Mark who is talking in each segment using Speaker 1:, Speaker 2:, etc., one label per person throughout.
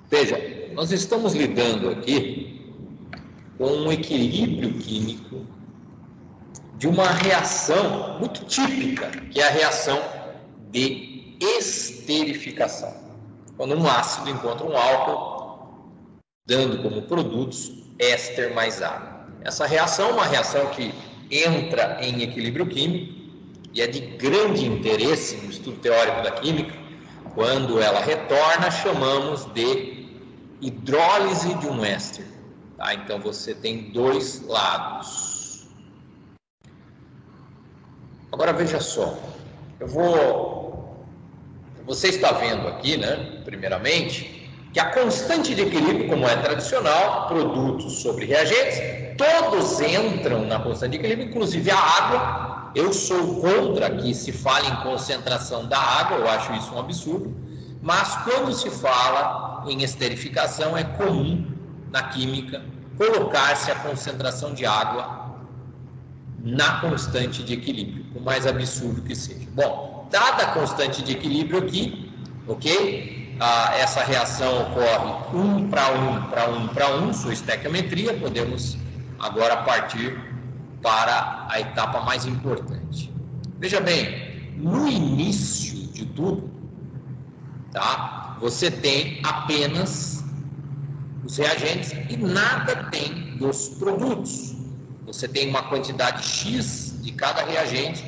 Speaker 1: Veja, nós estamos lidando aqui com um equilíbrio químico de uma reação muito típica, que é a reação de esterificação. Quando um ácido encontra um álcool, dando como produtos éster mais água. Essa reação é uma reação que entra em equilíbrio químico e é de grande interesse no estudo teórico da química. Quando ela retorna, chamamos de hidrólise de um éster. Tá? Então você tem dois lados. Agora veja só, você está vendo aqui, né, primeiramente, que a constante de equilíbrio, como é tradicional, produtos sobre reagentes, todos entram na constante de equilíbrio, inclusive a água. Eu sou contra que se fale em concentração da água, eu acho isso um absurdo, mas quando se fala em esterificação, é comum na química colocar-se a concentração de água na constante de equilíbrio, por mais absurdo que seja. Bom, dada a constante de equilíbrio aqui, ok? Essa reação ocorre 1 para 1 para 1 para 1, sua estequiometria. Podemos agora partir para a etapa mais importante. Veja bem, no início de tudo, tá? Você tem apenas os reagentes e nada tem dos produtos. Você tem uma quantidade X de cada reagente,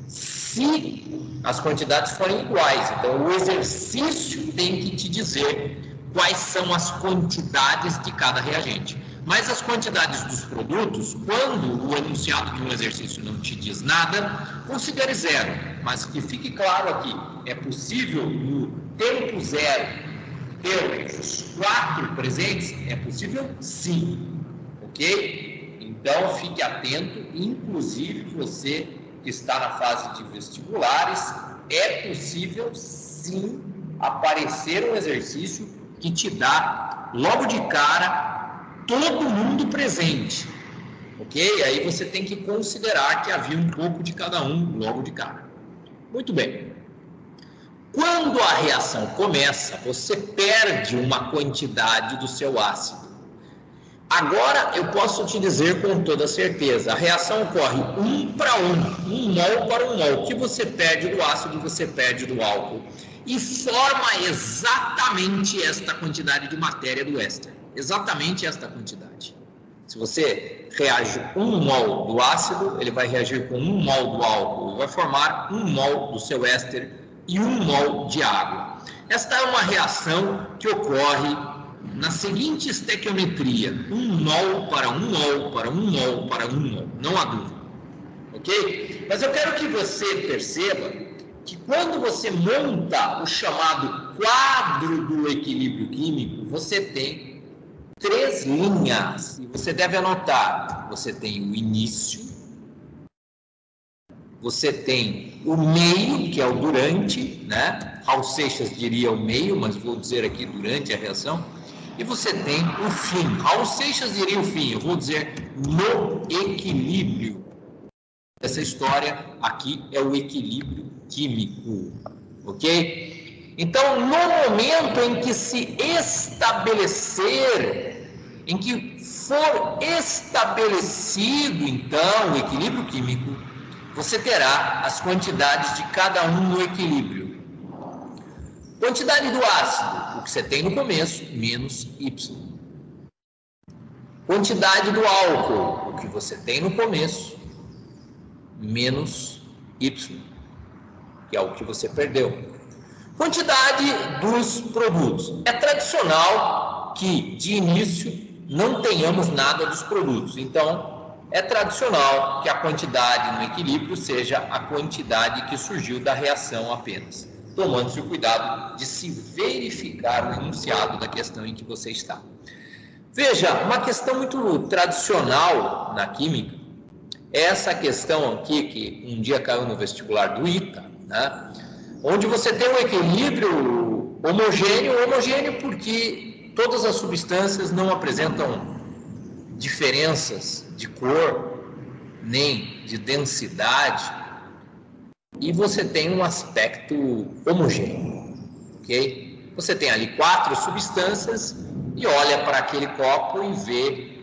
Speaker 1: se as quantidades forem iguais. Então, o exercício tem que te dizer quais são as quantidades de cada reagente. Mas as quantidades dos produtos, quando o enunciado de um exercício não te diz nada, considere zero. Mas que fique claro aqui, é possível no tempo zero ter os 4 presentes? É possível? Sim. Ok? Então, fique atento, inclusive você que está na fase de vestibulares, é possível sim aparecer um exercício que te dá logo de cara todo mundo presente, ok? Aí você tem que considerar que havia um pouco de cada um logo de cara. Muito bem. Quando a reação começa, você perde uma quantidade do seu ácido. Agora eu posso te dizer com toda certeza, a reação ocorre 1 para 1, 1 mol para 1 mol. O que você perde do ácido, você perde do álcool. E forma exatamente esta quantidade de matéria do éster. Exatamente esta quantidade. Se você reage 1 mol do ácido, ele vai reagir com 1 mol do álcool. Vai formar 1 mol do seu éster e 1 mol de água. Esta é uma reação que ocorre na seguinte estequiometria: 1 mol para 1 mol para 1 mol para 1 mol, não há dúvida, ok? Mas eu quero que você perceba que quando você monta o chamado quadro do equilíbrio químico, você tem 3 linhas, e você deve anotar: você tem o início, você tem o meio, que é o durante, né? Raul Seixas diria o meio, mas vou dizer aqui durante a reação. E você tem o fim. Raul Seixas diria o fim, eu vou dizer no equilíbrio. Essa história aqui é o equilíbrio químico, ok? Então, no momento em que se estabelecer, em que for estabelecido, então, o equilíbrio químico, você terá as quantidades de cada um no equilíbrio. Quantidade do ácido, o que você tem no começo, menos Y. Quantidade do álcool, o que você tem no começo, menos Y, que é o que você perdeu. Quantidade dos produtos. É tradicional que, de início, não tenhamos nada dos produtos. Então, é tradicional que a quantidade no equilíbrio seja a quantidade que surgiu da reação apenas, tomando-se o cuidado de se verificar o enunciado da questão em que você está. Veja, uma questão muito tradicional na química é essa questão aqui, que um dia caiu no vestibular do ITA, né? Onde você tem um equilíbrio homogêneo porque todas as substâncias não apresentam diferenças de cor, nem de densidade, e você tem um aspecto homogêneo, ok? Você tem ali 4 substâncias e olha para aquele copo e vê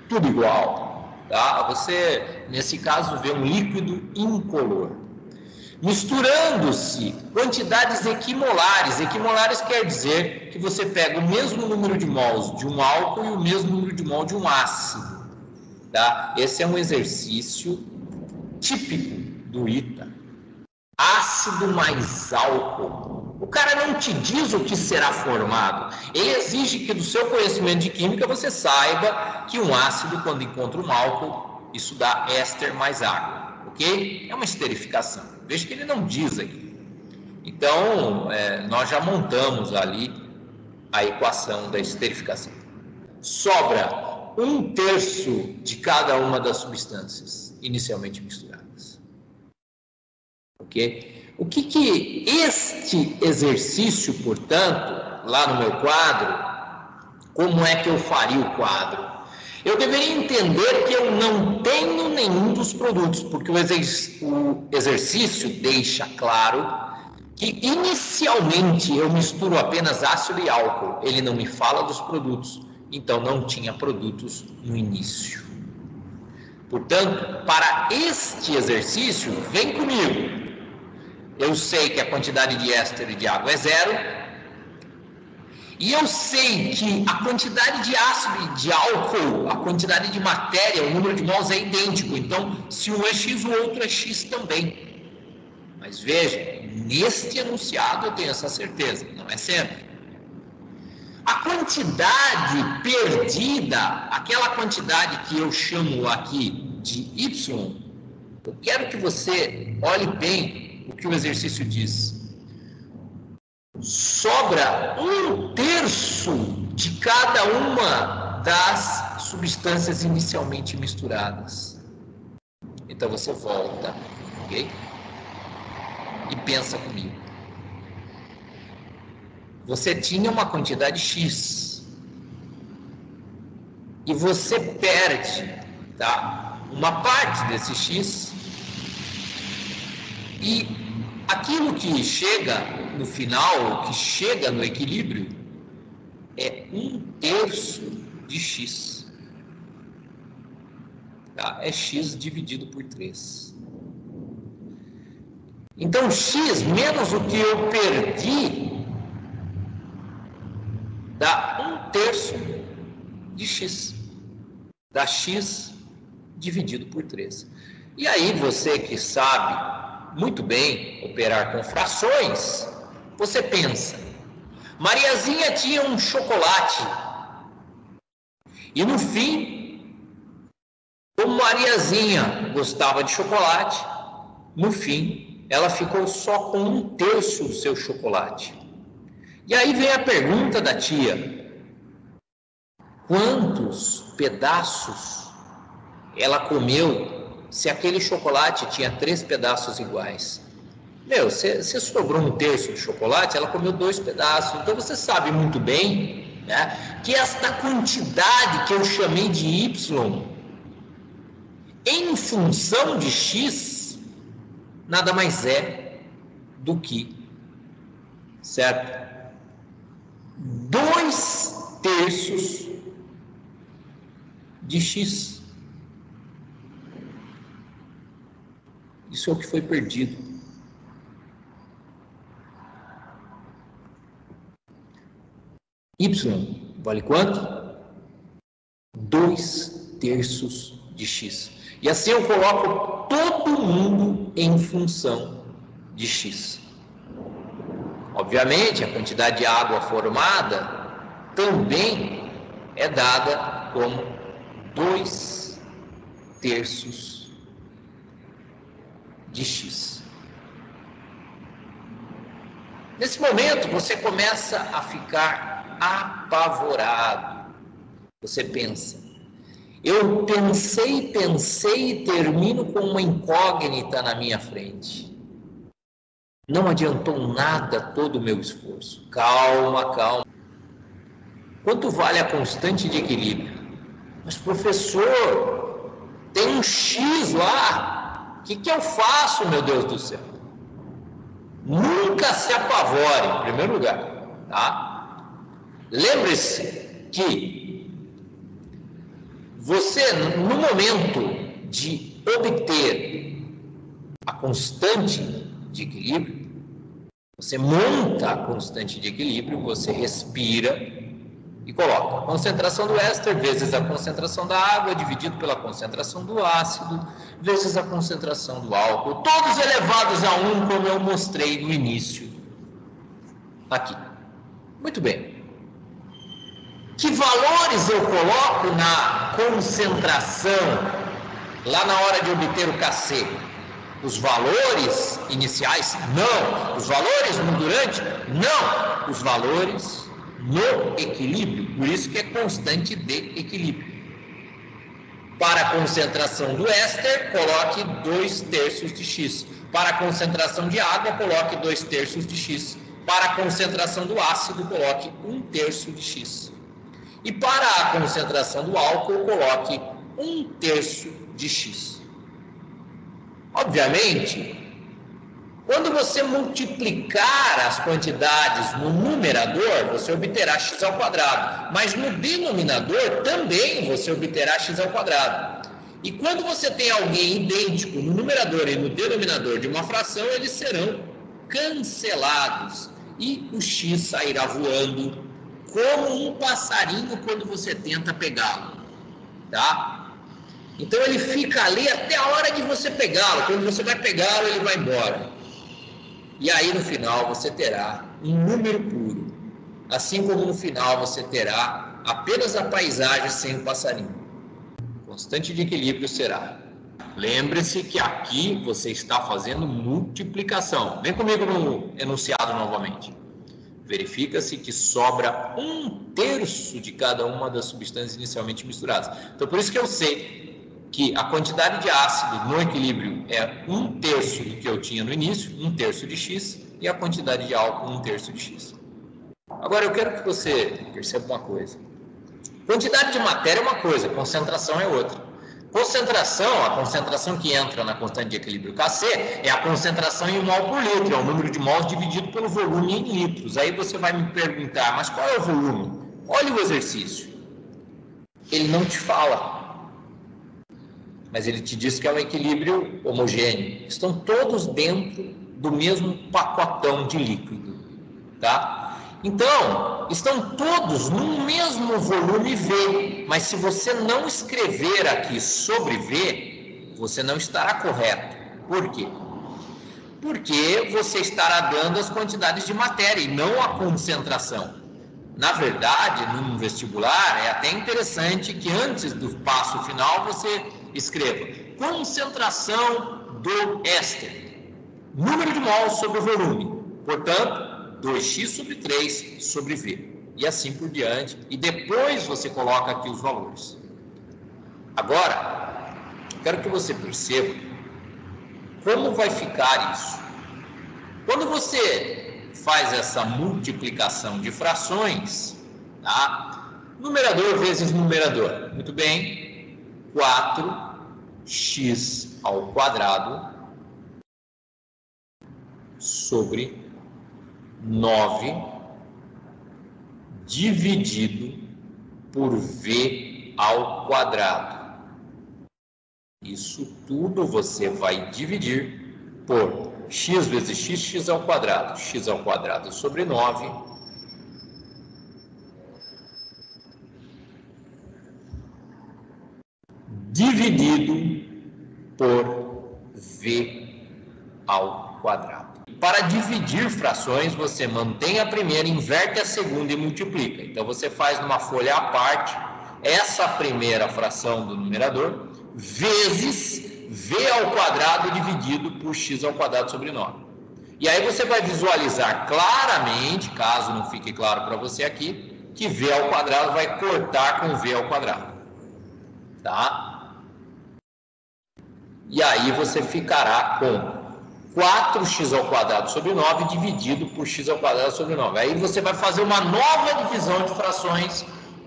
Speaker 1: tudo igual, tá? Você, nesse caso, vê um líquido incolor. Misturando-se quantidades equimolares. Equimolares quer dizer que você pega o mesmo número de mols de um álcool e o mesmo número de mol de um ácido, tá? Esse é um exercício típico do ITA. Ácido mais álcool. O cara não te diz o que será formado. Ele exige que do seu conhecimento de química você saiba que um ácido, quando encontra um álcool, isso dá éster mais água, ok? É uma esterificação. Veja que ele não diz aqui. Então, nós já montamos ali a equação da esterificação. Sobra 1/3 de cada uma das substâncias inicialmente misturadas. Ok? O que este exercício, portanto, lá no meu quadro, como é que eu faria o quadro? Eu deveria entender que eu não tenho nenhum dos produtos, porque o exercício deixa claro que inicialmente eu misturo apenas ácido e álcool. Ele não me fala dos produtos, então não tinha produtos no início. Portanto, para este exercício, vem comigo. Eu sei que a quantidade de éster e de água é 0. E eu sei que a quantidade de ácido e de álcool, a quantidade de matéria, o número de mols é idêntico. Então, se um é X, o outro é X também. Mas veja, neste enunciado eu tenho essa certeza, não é sempre. A quantidade perdida, aquela quantidade que eu chamo aqui de Y, eu quero que você olhe bem o que o exercício diz. Sobra 1/3 de cada uma das substâncias inicialmente misturadas. Então você volta, ok? E pensa comigo. Você tinha uma quantidade X e você perde, tá, uma parte desse X, e aquilo que chega no final, que chega no equilíbrio, é 1/3 de X. Tá? É X dividido por 3. Então, X menos o que eu perdi dá 1/3 de X. Dá X dividido por 3. E aí, você que sabe muito bem operar com frações, você pensa, Mariazinha tinha um chocolate e no fim, como Mariazinha gostava de chocolate, no fim ela ficou só com 1/3 do seu chocolate. E aí vem a pergunta da tia: quantos pedaços ela comeu se aquele chocolate tinha 3 pedaços iguais? Se sobrou 1/3 de chocolate, ela comeu 2 pedaços. Então você sabe muito bem, né, que esta quantidade que eu chamei de Y, em função de X, nada mais é do que, certo? 2/3 de X. Isso é o que foi perdido. Y vale quanto? 2/3 de X. E assim eu coloco todo mundo em função de X. Obviamente, a quantidade de água formada também é dada como 2/3 de X. Nesse momento, você começa a ficar apavorado. Você pensa, eu pensei e termino com uma incógnita na minha frente. Não adiantou nada todo o meu esforço. Calma, calma. Quanto vale a constante de equilíbrio? Mas, professor, tem um X lá. O que eu faço, meu Deus do céu? Nunca se apavore, em primeiro lugar. tá? Lembre-se que você, no momento de obter a constante de equilíbrio, você monta a constante de equilíbrio, você respira e coloca a concentração do éster vezes a concentração da água dividido pela concentração do ácido vezes a concentração do álcool, todos elevados a 1, como eu mostrei no início aqui. Muito bem. Que valores eu coloco na concentração lá na hora de obter o Kc? Os valores iniciais? Não. Os valores no durante? Não. Os valores no equilíbrio. Por isso que é constante de equilíbrio. Para a concentração do éster, coloque 2/3 de X. Para a concentração de água, coloque 2/3 de X. Para a concentração do ácido, coloque 1/3 de X. E para a concentração do álcool, coloque 1/3 de X. Obviamente, quando você multiplicar as quantidades no numerador, você obterá x ao quadrado. Mas no denominador também você obterá x ao quadrado. E quando você tem alguém idêntico no numerador e no denominador de uma fração, eles serão cancelados. E o x sairá voando como um passarinho quando você tenta pegá-lo. Tá? Então ele fica ali até a hora de você pegá-lo. Quando você vai pegá-lo, ele vai embora. E aí no final você terá um número puro. Assim como no final você terá apenas a paisagem sem o passarinho. Constante de equilíbrio será. Lembre-se que aqui você está fazendo multiplicação. Vem comigo no enunciado novamente. Verifica-se que sobra 1/3 de cada uma das substâncias inicialmente misturadas. Então por isso que eu sei que a quantidade de ácido no equilíbrio é 1/3 do que eu tinha no início, 1/3 de X, e a quantidade de álcool 1/3 de X. Agora eu quero que você perceba uma coisa. Quantidade de matéria é uma coisa, concentração é outra. Concentração, a concentração que entra na constante de equilíbrio Kc é a concentração em mol por litro, é o número de mols dividido pelo volume em litros. Aí você vai me perguntar, mas qual é o volume? Olha o exercício. Ele não te fala, mas ele te diz que é um equilíbrio homogêneo. Estão todos dentro do mesmo pacotão de líquido, tá? Então, estão todos no mesmo volume V, mas se você não escrever aqui sobre V, você não estará correto. Por quê? Porque você estará dando as quantidades de matéria e não a concentração. Na verdade, num vestibular, é até interessante que antes do passo final você escreva concentração do éster, número de mols sobre o volume. Portanto, 2x sobre 3 sobre V. E assim por diante. E depois você coloca aqui os valores. Agora, quero que você perceba como vai ficar isso. Quando você faz essa multiplicação de frações, tá? Numerador vezes numerador. Muito bem. 4x ao quadrado sobre 9 dividido por V ao quadrado. Isso tudo você vai dividir por x vezes x, x ao quadrado. X ao quadrado sobre 9 dividido por V ao quadrado. Para dividir frações, você mantém a primeira, inverte a segunda e multiplica. Então, você faz numa folha à parte essa primeira fração do numerador vezes V ao quadrado dividido por x ao quadrado sobre 9. E aí você vai visualizar claramente, caso não fique claro para você aqui, que V ao quadrado vai cortar com V ao quadrado. Tá? E aí você ficará com 4x ao quadrado sobre 9 dividido por x ao quadrado sobre 9. Aí você vai fazer uma nova divisão de frações,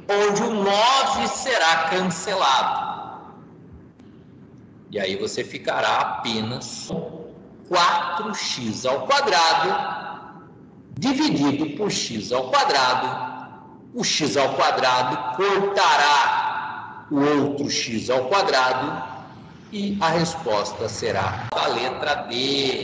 Speaker 1: onde o 9 será cancelado. E aí você ficará apenas 4x ao quadrado dividido por x ao quadrado. O x ao quadrado cortará o outro x ao quadrado e a resposta será a letra D.